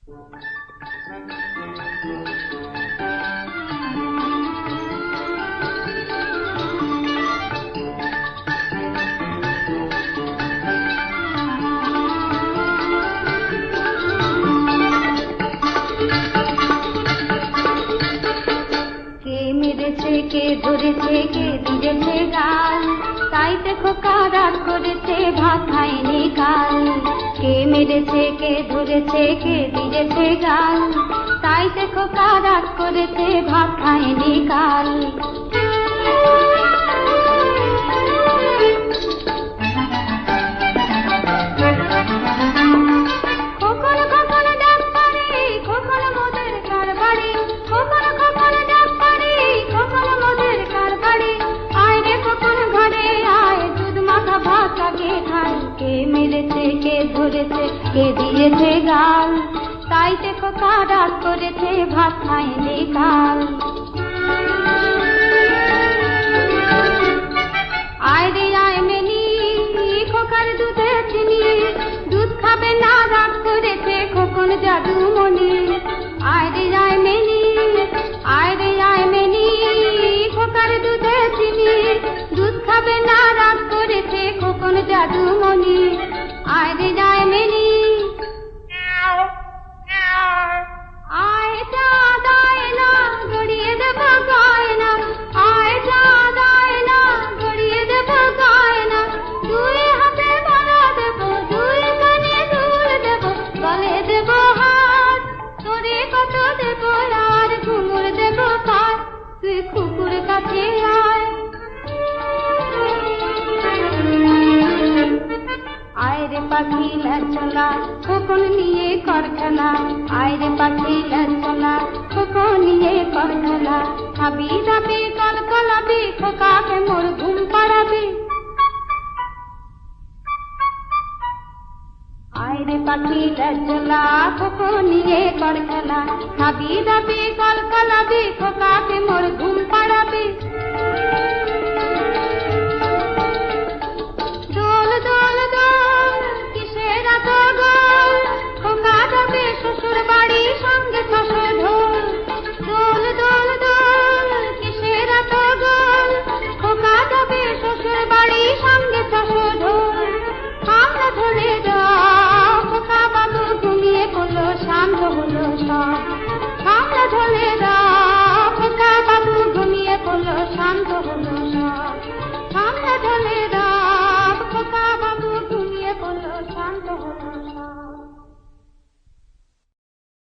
কে ধরেছে কে দিয়েছে গাল, তাই দেখো কারার করেছে ভাত খায়নি কাল। কে মেরেছে কে ধরেছে কে দিয়েছে গাল, তাই দেখো কারার করেছে ভাত খায়নি কাল। কে মেরেছে কে ধরেছে কে দিয়েছে গাল, তাই দেখো কারা করেছে ভাত খায়নি কাল। আয় রে আয় মেনি খোকার দুধে চিনি, দুধ খাবে না রাগ করেছে খোকন জাদুমণি। আয় রে আয় মেনি, আয় রে আয় মেনি খোকার দুধে চিনি, দুধ খাবে না রাগ করেছে খোকন জাদুমণি। আয় রে আয় মেনি, আয় চাঁদ আয় না গড়িয়ে দেব গয়না, আয় চাঁদ আয় না গড়িয়ে দেব গয়না। দুই হাতে মালা দেব, দুই কানে দুল দেব, গলে দেব হাত, তোরে কত দেব আর ঘুঙুর দেব পাত। তুই কুকুর কাছে আয়, আয় রে পাখি লাচনা খোকন নিয়ে করখানা। আয় রে পাখি লাচনা খোকন নিয়ে করখানা। খাবি দাবি কল কলাবি খোকাকে মোর ঘুম পাড়াবি। আয় রে পাখি লাচনা খোকন নিয়ে করখানা। খাবি দাবি কল কলাবি খোকাকে মোর ঘুম পাড়াবি।